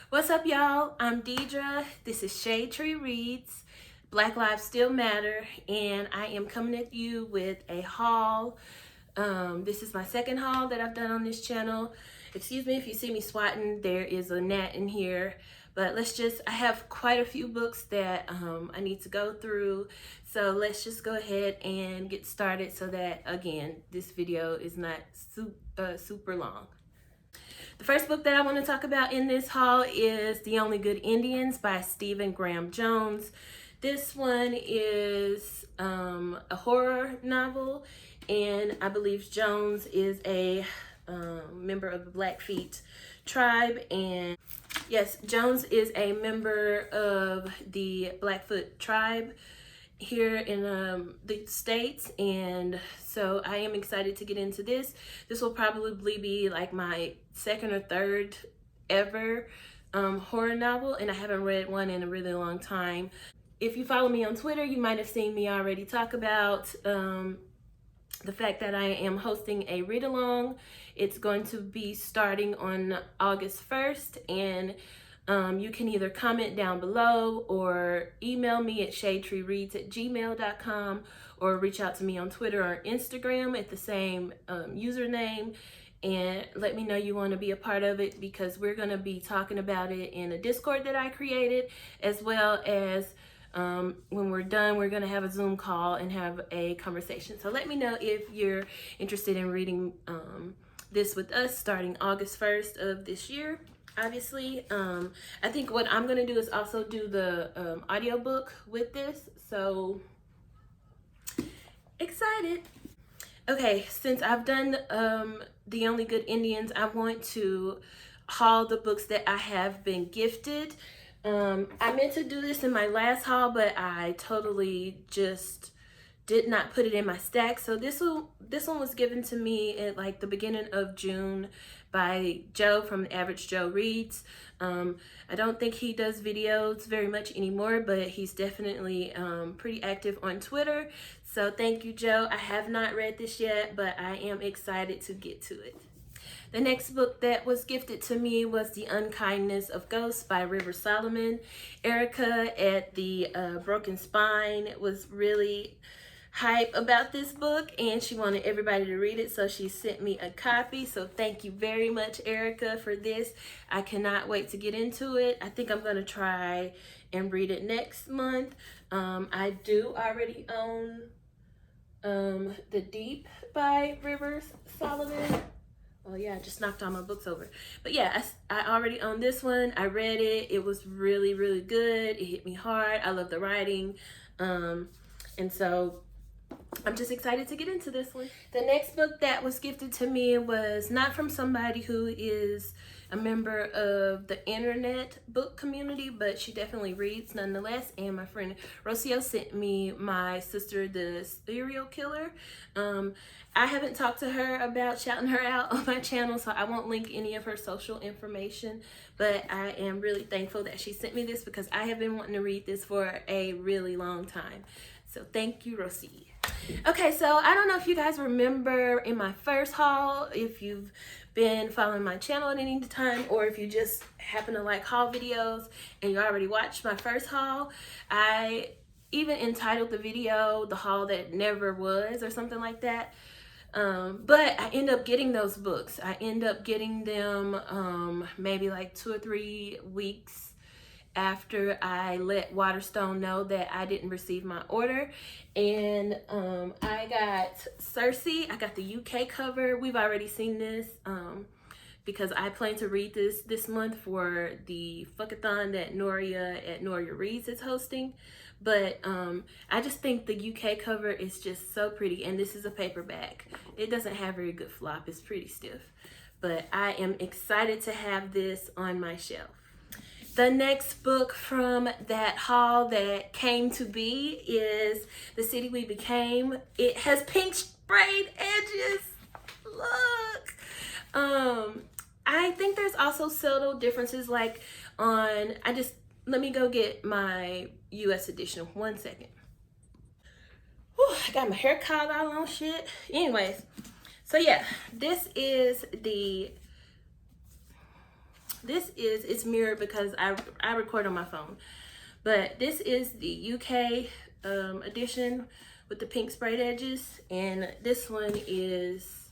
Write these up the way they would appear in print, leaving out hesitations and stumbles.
What's up, y'all? I'm Deidra. This is ShadeTree Reads. Black Lives Still Matter, and I am coming at you with a haul. This is my second haul that I've done on this channel. Excuse me if you see me swatting, there is a gnat in here. But I have quite a few books that I need to go through. So let's just go ahead and get started so that, again, this video is not super long. The first book that I want to talk about in this haul is The Only Good Indians by Stephen Graham Jones. This one is a horror novel, and I believe Jones is a member of the Blackfeet tribe. And yes, Jones is a member of the Blackfoot tribe here in the States, and so I am excited to get into this. This will probably be like my second or third ever horror novel, and I haven't read one in a really long time. If you follow me on Twitter, you might have seen me already talk about the fact that I am hosting a read-along. It's going to be starting on August 1st, and you can either comment down below or email me at shadetreereads@gmail.com or reach out to me on Twitter or Instagram at the same username and let me know you want to be a part of it, because we're going to be talking about it in a Discord that I created, as well as when we're done, we're going to have a Zoom call and have a conversation. So let me know if you're interested in reading this with us starting August 1st of this year. Obviously, I think what I'm going to do is also do the audiobook with this. So excited. Okay, since I've done The Only Good Indians, I want to haul the books that I have been gifted. I meant to do this in my last haul, but I totally just did not put it in my stack. So this one was given to me at like the beginning of June by Joe from Average Joe Reads. I don't think he does videos very much anymore, but he's definitely pretty active on Twitter. So thank you, Joe. I have not read this yet, but I am excited to get to it. The next book that was gifted to me was The Unkindness of Ghosts by River Solomon. Erica at the Broken Spine was really hype about this book, and she wanted everybody to read it, so she sent me a copy. So thank you very much, Erica, for this. I cannot wait to get into it. I think I'm going to try and read it next month. I do already own The Deep by River Solomon. Oh yeah, I just knocked all my books over. But yeah, I already own this one. I read it. It was really, really good. It hit me hard. I love the writing. And so I'm just excited to get into this one. The next book that was gifted to me was not from somebody who is a member of the internet book community, but she definitely reads nonetheless. And my friend Rocio sent me My Sister the Serial Killer. I haven't talked to her about shouting her out on my channel, so I won't link any of her social information, but I am really thankful that she sent me this, because I have been wanting to read this for a really long time. So thank you, Rosie. Okay, so I don't know if you guys remember in my first haul, if you've been following my channel at any time, or if you just happen to like haul videos and you already watched my first haul, I even entitled the video The Haul That Never Was or something like that. But I end up getting those books. I end up getting them maybe like 2 or 3 weeks after I let Waterstone know that I didn't receive my order. And I got Cersei. I got the UK cover. We've already seen this because I plan to read this month for the Fuckathon that Noria at Noria Reads is hosting. But I just think the UK cover is just so pretty, and this is a paperback. It doesn't have very good flop. It's pretty stiff. But I am excited to have this on my shelf. The next book from that haul that came to be is The City We Became. It has pink sprayed edges. Look. I think there's also subtle differences, like on, let me go get my US edition. 1 second. Whew, I got my hair caught all on shit. Anyways, so yeah, this is the it's mirrored because I record on my phone. But this is the UK edition with the pink sprayed edges, and this one is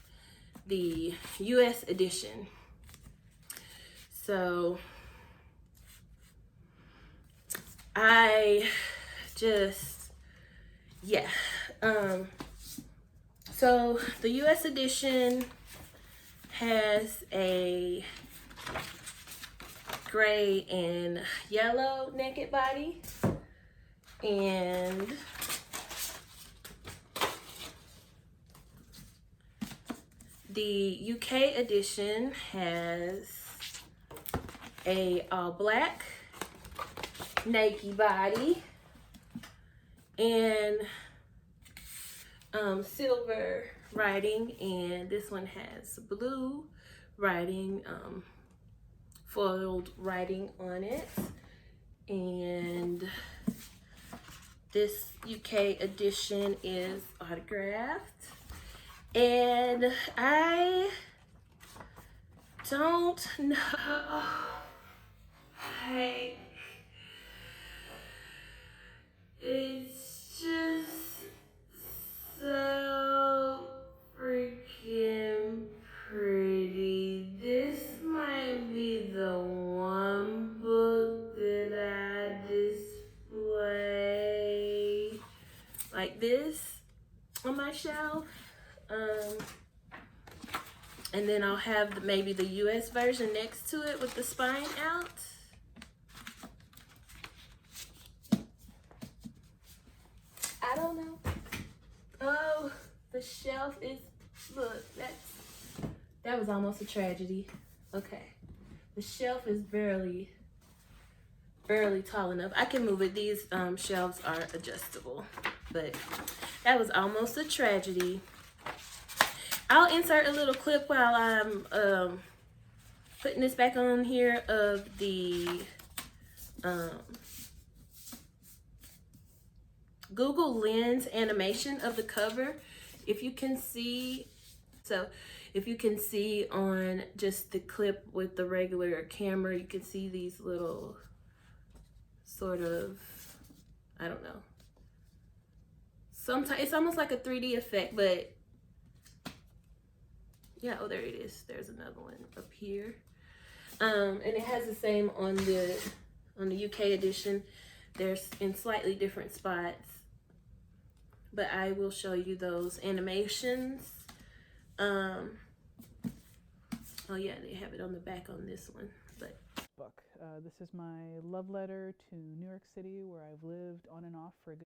the US edition. So I just, yeah. So the US edition has a gray and yellow naked body, and the UK edition has a all black naked body and silver writing, and this one has blue writing, foiled writing on it. And this UK edition is autographed, and I don't know, like, it's just so freaking pretty. This might be the one book that I display like this on my shelf. And then I'll have maybe the US version next to it with the spine out. I don't know. Oh, the shelf is, look, that was almost a tragedy. Okay. The shelf is barely tall enough. I can move it. These shelves are adjustable, but that was almost a tragedy. I'll insert a little clip while I'm putting this back on here of the Google Lens animation of the cover. If you can see, so if you can see on just the clip with the regular camera, you can see these little sort of, I don't know. Sometimes it's almost like a 3D effect, but yeah, oh, there it is. There's another one up here. And it has the same on the UK edition. There's in slightly different spots, but I will show you those animations. Oh yeah, they have it on the back on this one. But book. This is my love letter to New York City, where I've lived on and off for a good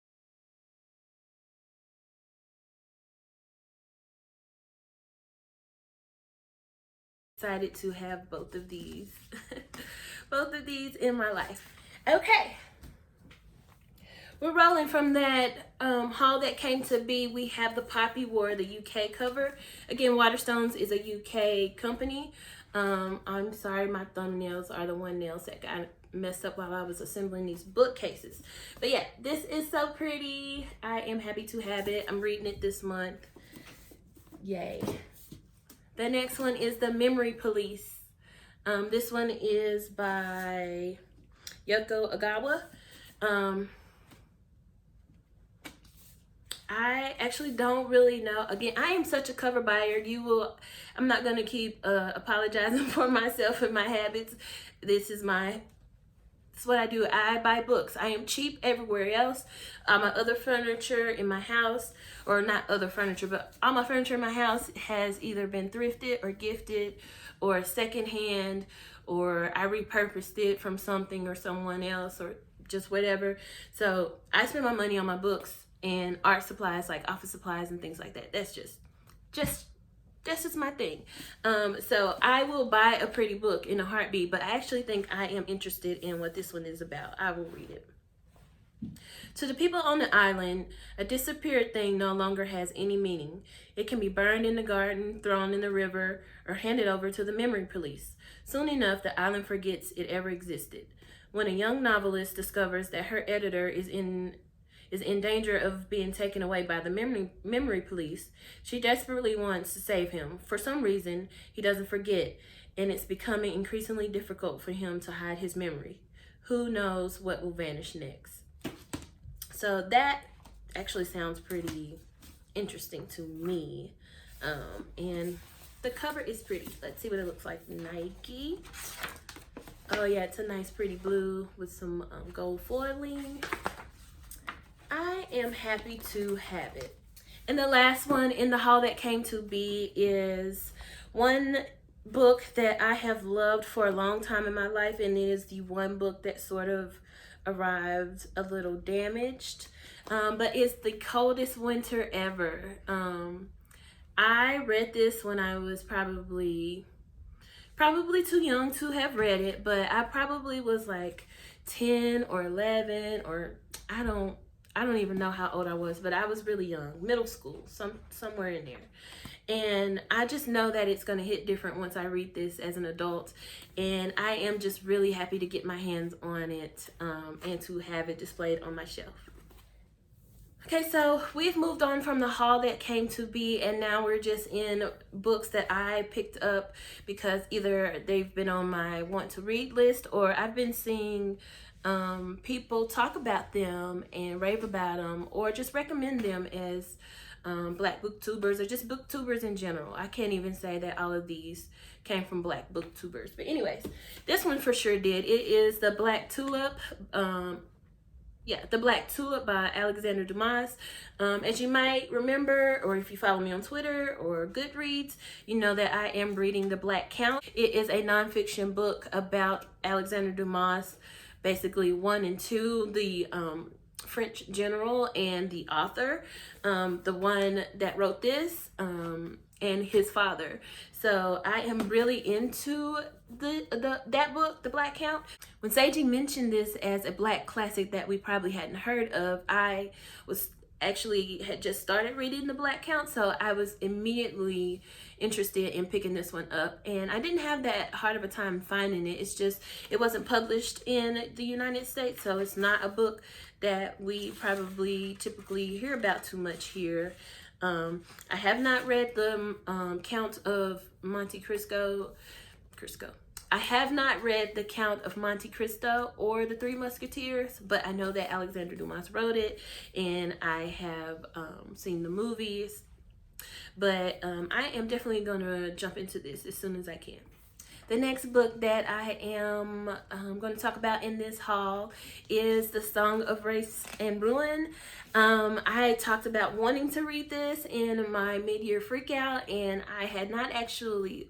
excited to have both of these in my life. Okay, we're rolling from that haul that came to be. We have the Poppy War, the UK cover. Again, Waterstones is a UK company. I'm sorry, my thumbnails are the one nails that got messed up while I was assembling these bookcases. But yeah, this is so pretty. I am happy to have it. I'm reading it this month. Yay. The next one is the Memory Police. This one is by Yoko Agawa. I actually don't really know. Again, I am such a cover buyer. I'm not going to keep apologizing for myself and my habits. This is what I do. I buy books. I am cheap everywhere else. My other furniture in my house, or not other furniture, but all my furniture in my house has either been thrifted or gifted or secondhand, or I repurposed it from something or someone else, or just whatever. So I spend my money on my books and art supplies, like office supplies and things like that. That's just my thing. So I will buy a pretty book in a heartbeat, but I actually think I am interested in what this one is about. I will read it. To the people on the island, a disappeared thing no longer has any meaning. It can be burned in the garden, thrown in the river, or handed over to the memory police. Soon enough, the island forgets it ever existed. When a young novelist discovers that her editor is in danger of being taken away by the memory police, she desperately wants to save him. For some reason, he doesn't forget, and it's becoming increasingly difficult for him to hide his memory. Who knows what will vanish next? So that actually sounds pretty interesting to me. And the cover is pretty. Let's see what it looks like. Nike. Oh yeah, it's a nice pretty blue with some gold foiling. I am happy to have it. And the last one in the haul that came to be is one book that I have loved for a long time in my life, and it is the one book that sort of arrived a little damaged, but it's The Coldest Winter Ever. I read this when I was probably too young to have read it, but I probably was like 10 or 11, or I don't even know how old I was, but I was really young, middle school, somewhere in there. And I just know that it's going to hit different once I read this as an adult. And I am just really happy to get my hands on it and to have it displayed on my shelf. Okay, so we've moved on from the haul that came to be, and now we're just in books that I picked up because either they've been on my want to read list, or I've been seeing people talk about them and rave about them, or just recommend them as Black booktubers, or just booktubers in general. I can't even say that all of these came from Black booktubers, but anyways, this one for sure did. It is The Black Tulip. The Black Tulip by Alexander Dumas. As you might remember, or if you follow me on Twitter or Goodreads, you know that I am reading The Black Count. It is a nonfiction book about Alexander Dumas, basically 1 and 2, the French general and the author, the one that wrote this, and his father. So I am really into that book, The Black Count. When Seiji mentioned this as a Black classic that we probably hadn't heard of, I had just started reading The Black Count, so I was immediately interested in picking this one up, and I didn't have that hard of a time finding it. It's just it wasn't published in the United States, so it's not a book that we probably typically hear about too much here. I have not read the Count of Monte Cristo. I have not read the Count of Monte Cristo or the Three Musketeers, but I know that Alexander Dumas wrote it, and I have seen the movies. But I am definitely gonna jump into this as soon as I can. The next book that I am going to talk about in this haul is The Song of Race and Ruin. I talked about wanting to read this in my mid-year freakout, and I had not actually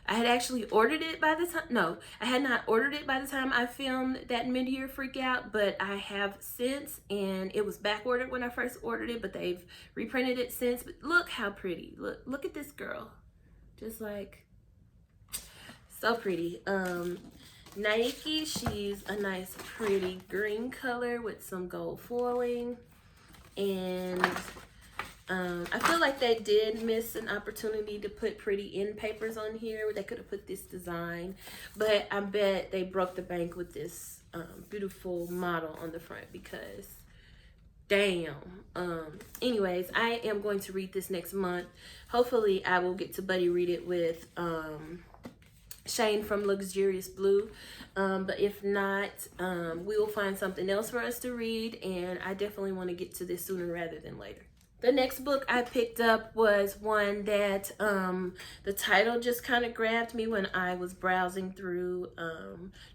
I had actually ordered it by the time, no, I had not ordered it by the time I filmed that mid-year freakout, but I have since, and it was back ordered when I first ordered it, but they've reprinted it since. But look how pretty. Look at this girl. Just like, so pretty. Nike, she's a nice pretty green color with some gold foiling, and I feel like they did miss an opportunity to put pretty end papers on here. They could have put this design, but I bet they broke the bank with this beautiful model on the front, because damn. Anyways, I am going to read this next month. Hopefully I will get to buddy read it with Shane from Luxurious Blue, but if not, we will find something else for us to read, and I definitely want to get to this sooner rather than later. The next book I picked up was one that the title just kind of grabbed me when I was browsing through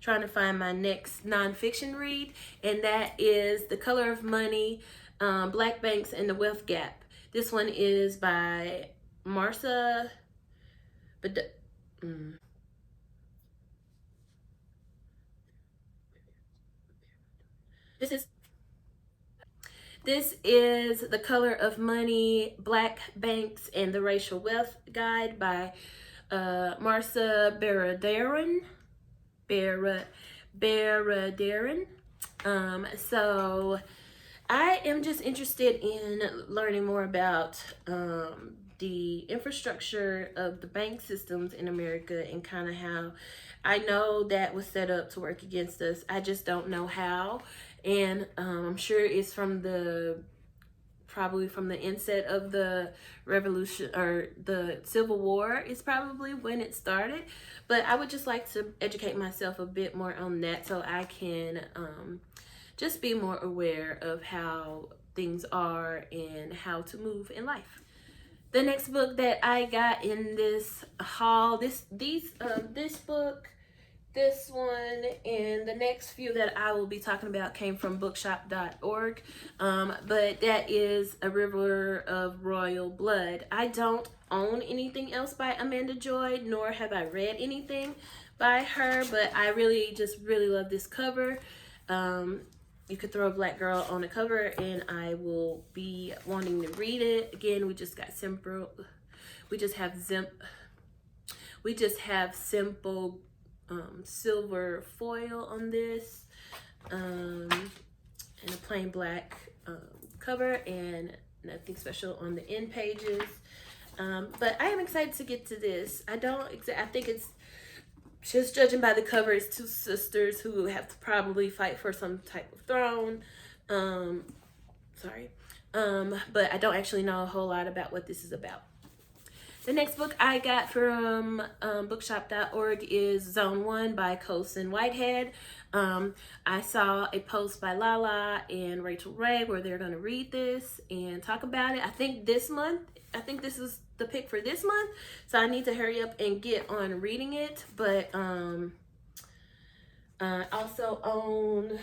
trying to find my next nonfiction read, and that is The Color of Money, Black Banks and the Wealth Gap. This one is by Marcia This is The Color of Money, Black Banks, and the Racial Wealth Guide by Marcia Baradaran. So I am just interested in learning more about the infrastructure of the bank systems in America, and kind of how I know that was set up to work against us. I just don't know how. And I'm sure it's from probably from the inset of the revolution, or the Civil War is probably when it started. But I would just like to educate myself a bit more on that so I can just be more aware of how things are and how to move in life. The next book that I got in this haul, this book, this one, and the next few that I will be talking about came from bookshop.org, but that is A River of Royal Blood. I don't own anything else by Amanda Joy, nor have I read anything by her, but I really love this cover. You could throw a black girl on a cover and I will be wanting to read it. Again, we just have simple silver foil on this, and a plain black cover, and nothing special on the end pages. But I am excited to get to this. I think it's just, judging by the cover, it's two sisters who have to probably fight for some type of throne. But I don't actually know a whole lot about what this is about. The next book I got from bookshop.org is Zone 1 by Colson Whitehead. I saw a post by Lala and Rachel Ray where they're going to read this and talk about it. I think this is the pick for this month, so I need to hurry up and get on reading it. But I also own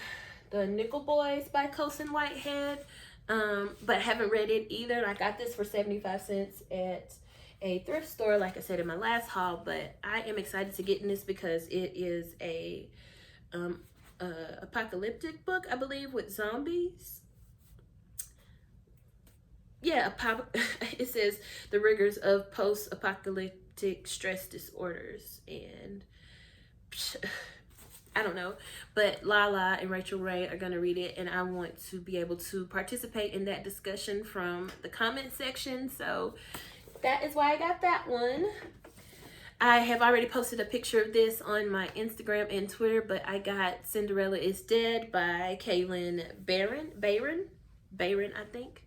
The Nickel Boys by Colson Whitehead, but haven't read it either. I got this for 75 cents at a thrift store, like I said in my last haul, but I am excited to get in this because it is a apocalyptic book, I believe, with zombies. Yeah, it says the rigors of post-apocalyptic stress disorders, and I don't know, but Lala and Rachel Ray are going to read it, and I want to be able to participate in that discussion from the comment section, so that is why I got that one. I have already posted a picture of this on my Instagram and Twitter, but I got Cinderella is Dead by Kaylin Bayron, I think.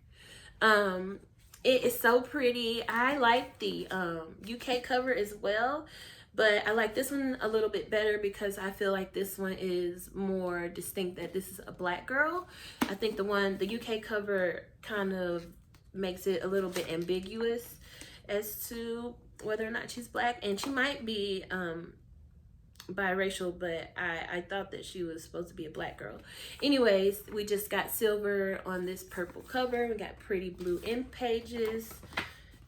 It is so pretty. I like the UK cover as well, but I like this one a little bit better because I feel like this one is more distinct that this is a black girl. I think the UK cover kind of makes it a little bit ambiguous as to whether or not she's black, and she might be biracial, but I thought that she was supposed to be a black girl. Anyways, we just got silver on this purple cover. We got pretty blue end pages.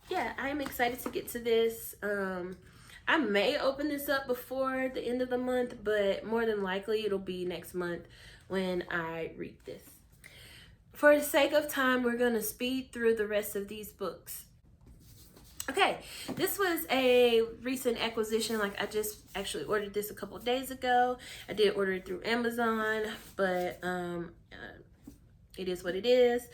Yeah, I'm excited to get to this. I may open this up before the end of the month, but more than likely it'll be next month when I read this. For the sake of time, we're going to speed through the rest of these books. Okay, this was a recent acquisition. Like, I just actually ordered this a couple of days ago. I did order it through Amazon, but it is what it is.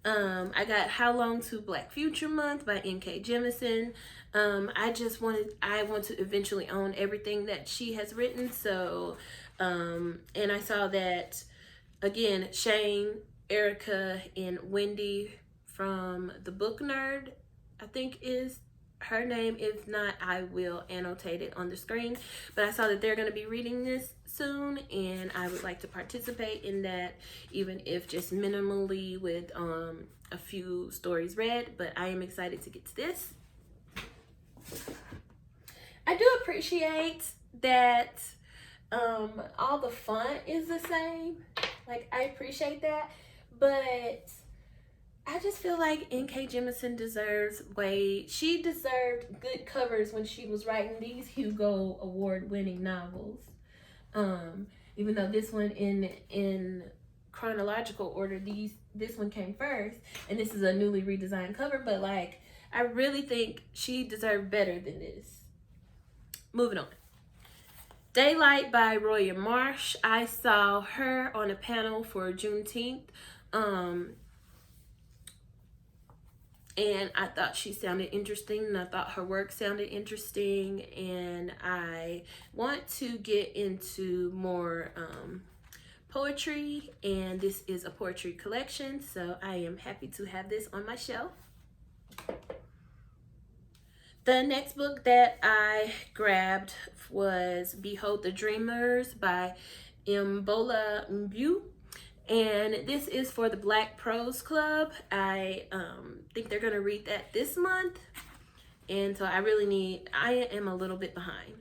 I got How Long to Black Future Month by N.K. Jemisin. I want to eventually own everything that she has written. So, and I saw that, again, Shane, Erica, and Wendy from the Book Nerd, I think is her name. If not, I will annotate it on the screen. But I saw that they're going to be reading this soon, and I would like to participate in that, even if just minimally with a few stories read. But I am excited to get to this. I do appreciate that all the font is the same. Like, I appreciate that, but I just feel like N.K. Jemisin she deserved good covers when she was writing these Hugo Award-winning novels. Even though this one in chronological order, this one came first, and this is a newly redesigned cover, but like, I really think she deserved better than this. Moving on. Daylight by Roya Marsh. I saw her on a panel for Juneteenth. And I thought she sounded interesting, and I thought her work sounded interesting, and I want to get into more poetry, and this is a poetry collection, so I am happy to have this on my shelf. The next book that I grabbed was Behold the Dreamers by Mbola, and this is for the Black Prose Club. I think they're gonna read that this month, and so I am a little bit behind.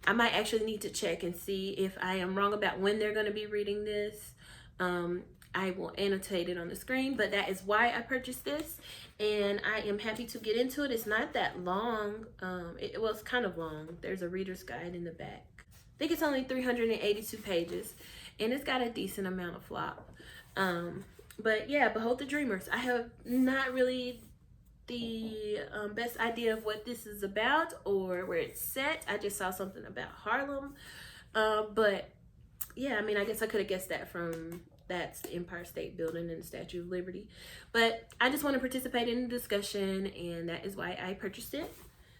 I might actually need to check and see if I am wrong about when they're going to be reading this. I will annotate it on the screen, but that is why I purchased this, and I am happy to get into it. It's not that long. It was kind of long. There's a reader's guide in the back. I think it's only 382 pages, and it's got a decent amount of flop. But yeah, Behold the Dreamers. I have not really the best idea of what this is about or where it's set. I just saw something about Harlem, but yeah, I mean, I guess I could have guessed that from that's the Empire State Building and the Statue of Liberty, but I just want to participate in the discussion, and that is why I purchased it.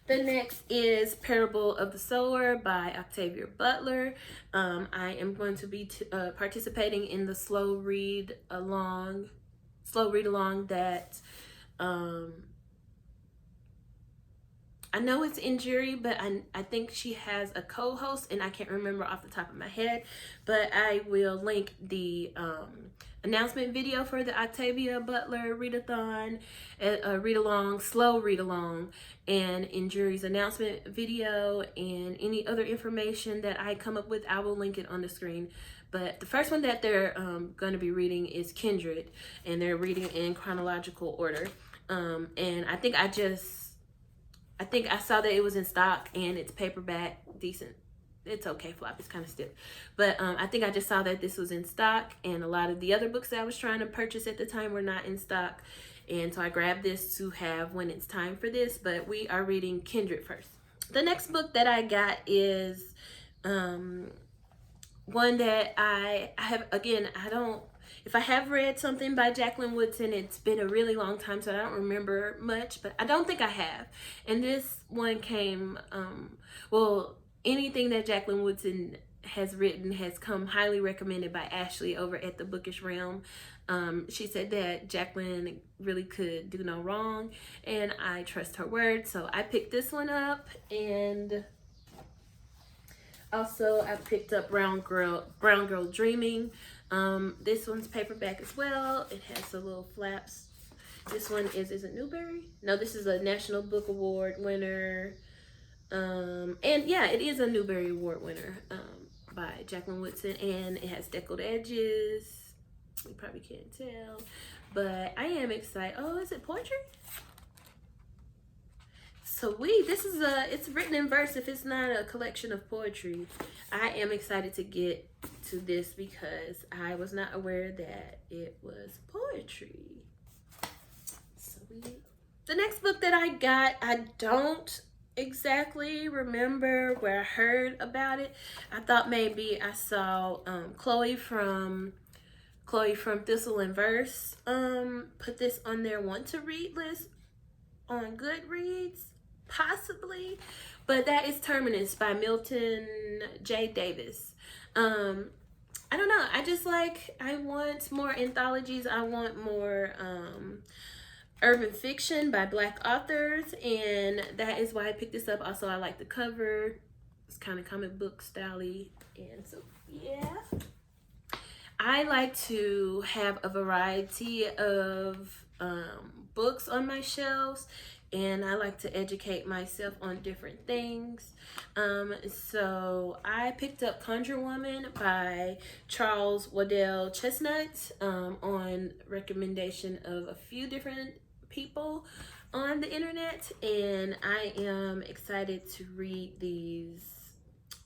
The next is Parable of the Sower by Octavia Butler. I am going to be participating in the slow read along that I know it's in jury, but I think she has a co-host, and I can't remember off the top of my head, but I will link the announcement video for the Octavia Butler readathon, slow read along, and in jury's announcement video, and any other information that I come up with, I will link it on the screen. But the first one that they're going to be reading is Kindred, and they're reading in chronological order. And I think I saw that it was in stock, and it's paperback, decent. It's okay, flop, it's kind of stiff. But I think I just saw that this was in stock, and a lot of the other books that I was trying to purchase at the time were not in stock. And so I grabbed this to have when it's time for this, but we are reading Kindred first. The next book that I got is one that I have, again, if I have read something by Jacqueline Woodson, it's been a really long time, so I don't remember much, but I don't think I have. And this one came, anything that Jacqueline Woodson has written has come highly recommended by Ashley over at the Bookish Realm. She said that Jacqueline really could do no wrong, and I trust her word, so I picked this one up. And also I picked up Brown Girl Dreaming. This one's paperback as well. It has the little flaps. This one is it Newbery? No, this is a National Book Award winner. And yeah, it is a Newbery Award winner by Jacqueline Woodson, and it has deckled edges. You probably can't tell, but I am excited. Oh, is it poetry? Sweet. This is it's written in verse if it's not a collection of poetry. I am excited to get to this because I was not aware that it was poetry. Sweet. The next book that I got, I don't exactly remember where I heard about it. I thought maybe I saw Chloe from Thistle and Verse put this on their want to read list on Goodreads, possibly, but that is Terminus by Milton J. Davis. I don't know, I want more anthologies. I want more urban fiction by Black authors, and that is why I picked this up. Also, I like the cover. It's kind of comic book style-y, and so yeah. I like to have a variety of books on my shelves, and I like to educate myself on different things. So I picked up Conjure Woman by Charles Waddell Chestnut on recommendation of a few different people on the internet, and I am excited to read these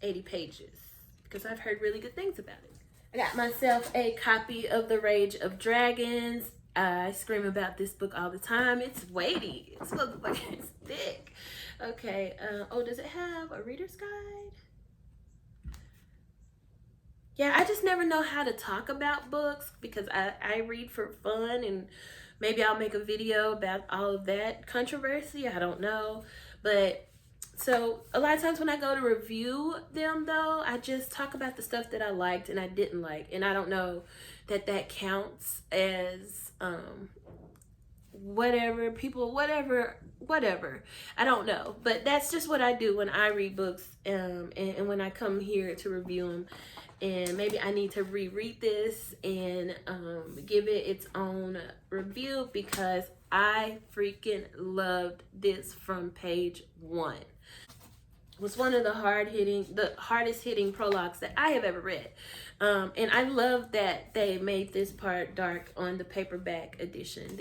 80 pages because I've heard really good things about it. I got myself a copy of The Rage of Dragons. I scream about this book all the time. It's weighty. It's motherfucking thick. Okay. Oh, does it have a reader's guide? Yeah, I just never know how to talk about books because I read for fun, and maybe I'll make a video about all of that controversy. I don't know. But So a lot of times when I go to review them, though, I just talk about the stuff that I liked and I didn't like, and I don't know that that counts as whatever people, whatever. I don't know, but that's just what I do when I read books, and when I come here to review them. And maybe I need to reread this and give it its own review, because I freaking loved this from page one. It was one of the hardest hitting prologues that I have ever read. And I love that they made this part dark on the paperback edition.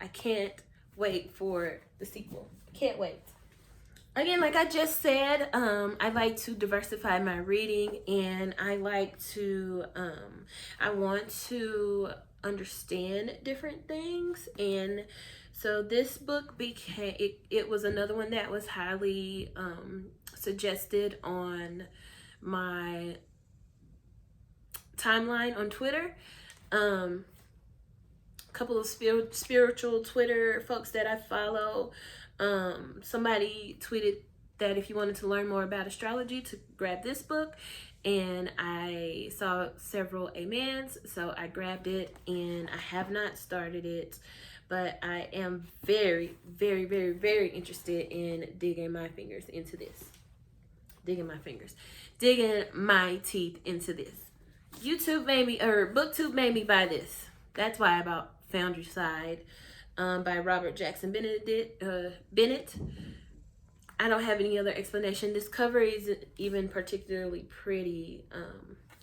I can't wait for the sequel. Can't wait. Again, like I just said, I like to diversify my reading, and I want to understand different things. And so this book it was another one that was highly suggested on my timeline on Twitter. A couple of spiritual Twitter folks that I follow. Somebody tweeted that if you wanted to learn more about astrology, to grab this book, and I saw several amens, so I grabbed it, and I have not started it, but I am very, very, very, very interested in digging my teeth into this. BookTube made me buy this. That's why I bought Foundry Side by Robert Jackson Bennett. I don't have any other explanation. This cover isn't even particularly pretty.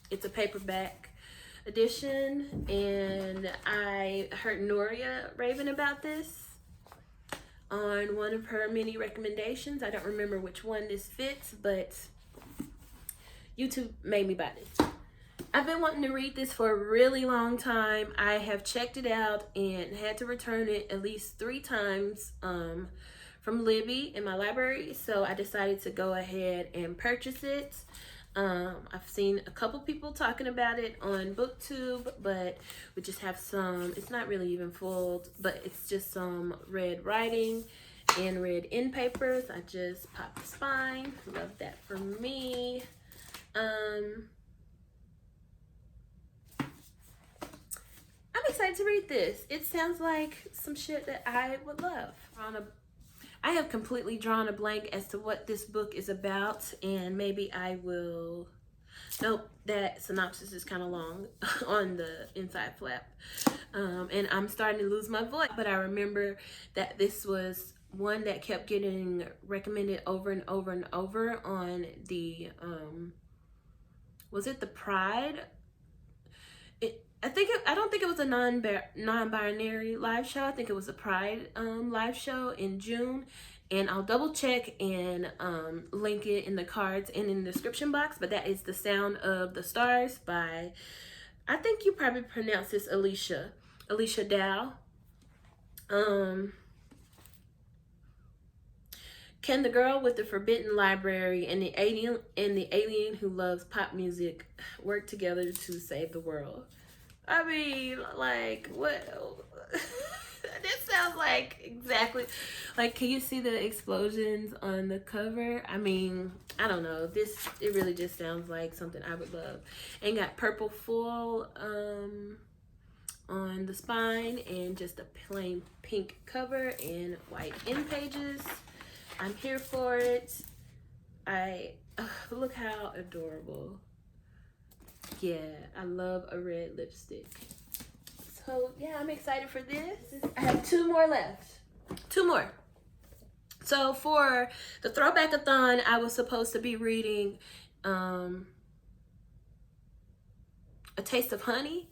It's a paperback edition, and I heard Noria raving about this on one of her many recommendations. I don't remember which one this fits, but YouTube made me buy this. I've been wanting to read this for a really long time. I have checked it out and had to return it at least 3 times from Libby in my library, so I decided to go ahead and purchase it. I've seen a couple people talking about it on BookTube, but we just have some, it's not really even full, but it's just some red writing and red end papers. I just popped the spine. Love that for me. I'm excited to read this. It sounds like some shit that I would love. I have completely drawn a blank as to what this book is about, and maybe I will... Nope, that synopsis is kind of long on the inside flap. And I'm starting to lose my voice, but I remember that this was one that kept getting recommended over and over and over on the... was it the Pride? I don't think it was a non-binary live show. I think it was a Pride live show in June, and I'll double check and link it in the cards and in the description box. But that is The Sound of the Stars by, I think you probably pronounce this Alicia Dow. Can the girl with the forbidden library and the alien who loves pop music work together to save the world? I mean, like, what? This sounds like exactly, like, can you see the explosions on the cover? I mean, I don't know. It really just sounds like something I would love. And got purple full on the spine, and just a plain pink cover and white end pages. I'm here for it. Look how adorable. Yeah, I love a red lipstick. So yeah, I'm excited for this. I have 2 more left. 2 more. So for the throwback-a-thon, I was supposed to be reading A Taste of Honey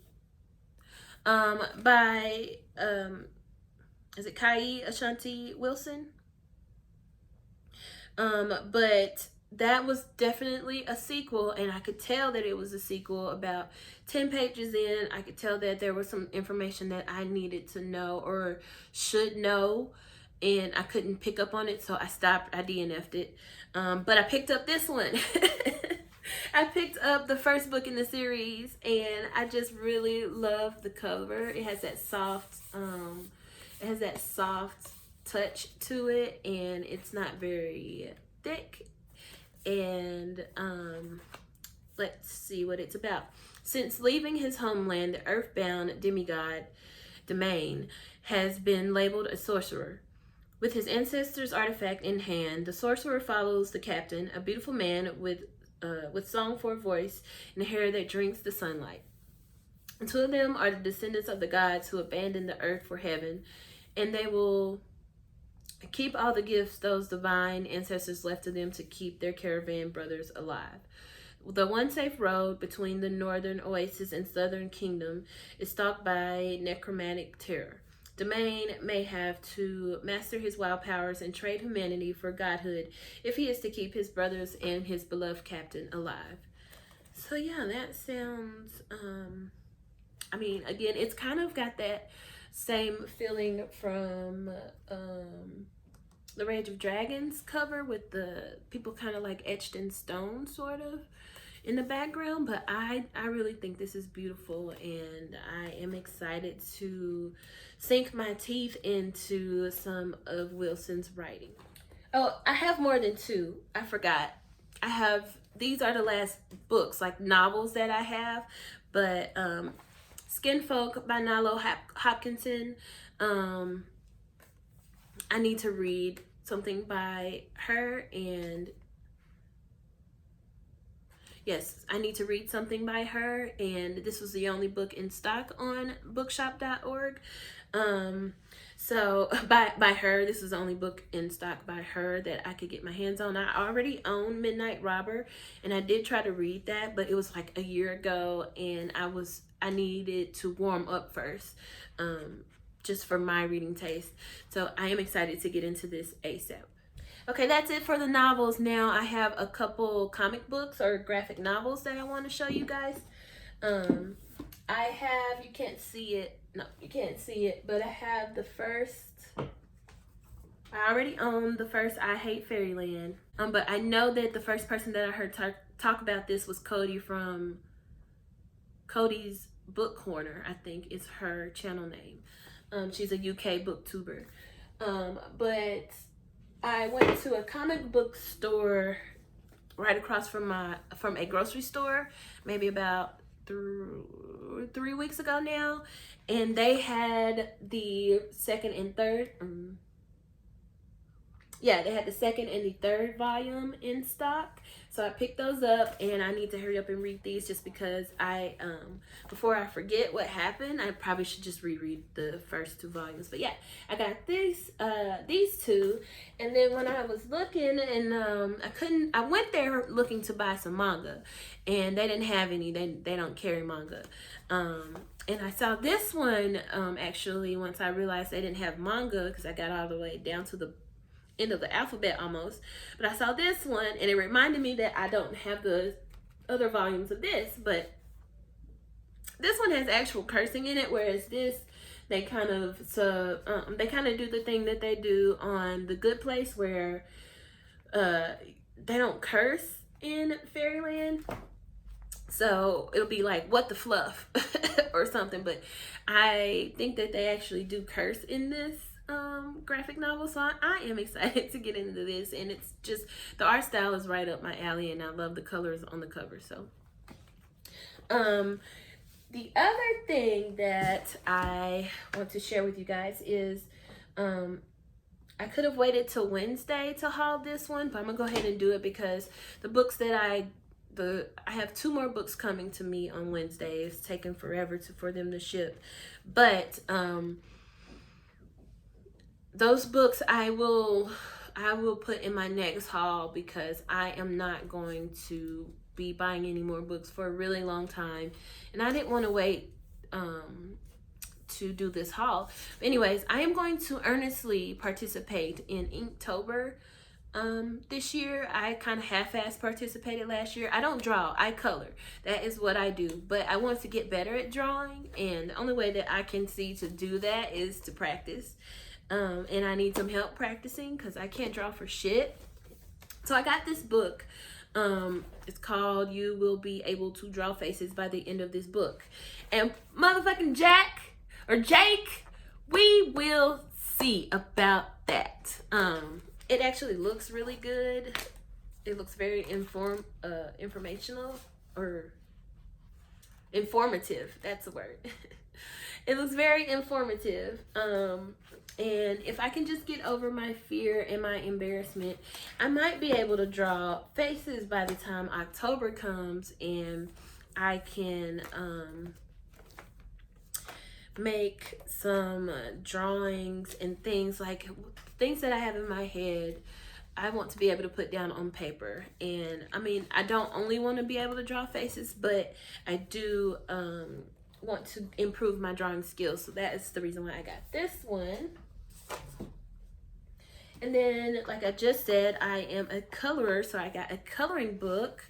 by is it Kai Ashanti Wilson? But that was definitely a sequel, and I could tell that it was a sequel. About 10 pages in, I could tell that there was some information that I needed to know or should know, and I couldn't pick up on it, so I stopped. I DNF'd it. But I picked up this one. I picked up the first book in the series, and I just really love the cover. It has that soft touch to it, and it's not very thick. And let's see what it's about. Since leaving his homeland, the earthbound demigod Domain has been labeled a sorcerer. With his ancestors' artifact in hand, the sorcerer follows the captain, a beautiful man with song for a voice and hair that drinks the sunlight. And two of them are the descendants of the gods who abandoned the earth for heaven, and they will keep all the gifts those divine ancestors left to them to keep their caravan brothers alive. The one safe road between the northern oasis and southern kingdom is stalked by necromantic terror. Domain may have to master his wild powers and trade humanity for godhood if he is to keep his brothers and his beloved captain alive. So yeah, that sounds, I mean, again, it's kind of got that same feeling from the Rage of Dragons cover with the people kind of like etched in stone sort of in the background, but I really think this is beautiful, and I am excited to sink my teeth into some of Wilson's writing. Oh, I have more than two. I forgot. These are the last books, like novels that I have, but Skinfolk by Nalo Hopkinson. I need to read something by her, and yes, I need to read something by her, and this was the only book in stock on bookshop.org. So by her, this is the only book in stock by her that I could get my hands on. I already own Midnight Robber, and I did try to read that, but it was like a year ago, and I needed to warm up first, just for my reading taste. So I am excited to get into this ASAP. Okay, that's it for the novels. Now I have a couple comic books or graphic novels that I want to show you guys. I have, you can't see it. No, you can't see it, but I have the first, I already own the first I Hate Fairyland. But I know that the first person that I heard talk about this was Cody from Cody's Book Corner, I think is her channel name. She's a UK booktuber. But I went to a comic book store right across from a grocery store, maybe about 3 weeks ago now, and they had the second and third. Yeah, they had the second and the third volume in stock. So I picked those up, and I need to hurry up and read these just because before I forget what happened, I probably should just reread the first two volumes. But yeah, I got these two, and then when I was looking, and I went there looking to buy some manga, and they didn't have any. They don't carry manga. And I saw this one actually once I realized they didn't have manga, because I got all the way down to the end of the alphabet almost. But I saw this one, and it reminded me that I don't have the other volumes of this, but this one has actual cursing in it, whereas this, they kind of do the thing that they do on The Good Place, where they don't curse in Fairyland. So it'll be like, what the fluff or something, but I think that they actually do curse in this graphic novel. So I am excited to get into this, and it's just, the art style is right up my alley, and I love the colors on the cover. So the other thing that I want to share with you guys is I could have waited till Wednesday to haul this one, but I'm gonna go ahead and do it because the books that I have 2 more books coming to me on Wednesday. It's taken forever for them to ship, but those books I will put in my next haul, because I am not going to be buying any more books for a really long time, and I didn't want to wait to do this haul. But anyways, I am going to earnestly participate in Inktober this year. I kind of half-assed participated last year. I don't draw, I color. That is what I do, but I want to get better at drawing, and the only way that I can see to do that is to practice. And I need some help practicing because I can't draw for shit. So I got this book. It's called You Will Be Able to Draw Faces by the End of This Book. And motherfucking Jake, we will see about that. It actually looks really good. It looks very informational or informative. That's the word. It looks very informative. And if I can just get over my fear and my embarrassment, I might be able to draw faces by the time October comes, and I can make some drawings and things like things that I have in my head. I want to be able to put down on paper. And I mean, I don't only want to be able to draw faces, but I do want to improve my drawing skills. So that is the reason why I got this one. And then, like I just said, I am a colorer, so I got a coloring book.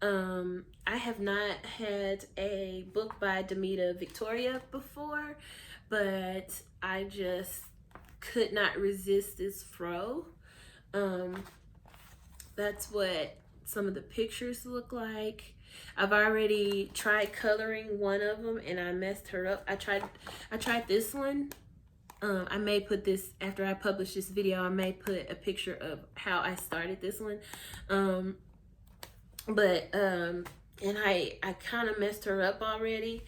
I have not had a book by Demita Victoria before, but I just could not resist this fro. That's what some of the pictures look like. I've already tried coloring one of them and I messed her up. I tried this one. I may put this, after I publish this video, I may put a picture of how I started this one. And I kind of messed her up already,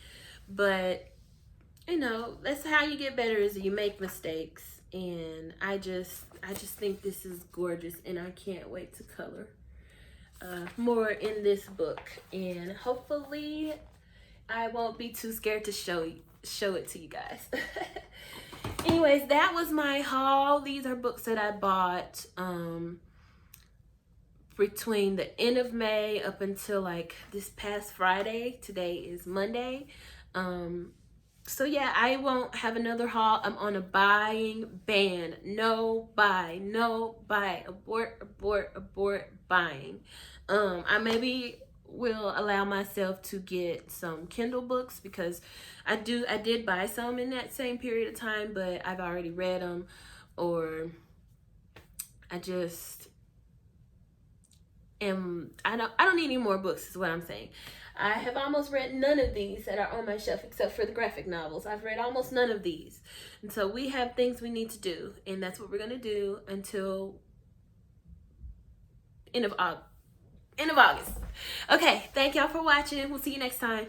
but you know, that's how you get better, is you make mistakes. And I just think this is gorgeous, and I can't wait to color more in this book. And hopefully I won't be too scared to show it to you guys. Anyways, that was my haul. These are books that I bought between the end of May up until like this past Friday. Today is Monday. So yeah, I won't have another haul. I'm on a buying ban. No buy, abort, abort, abort buying. I maybe will allow myself to get some Kindle books, because I did buy some in that same period of time, but I've already read them, or I don't need any more books, is what I'm saying. I have almost read none of these that are on my shelf, except for the graphic novels. I've read almost none of these. And so we have things we need to do, and that's what we're going to do until end of August. Okay, thank y'all for watching. We'll see you next time.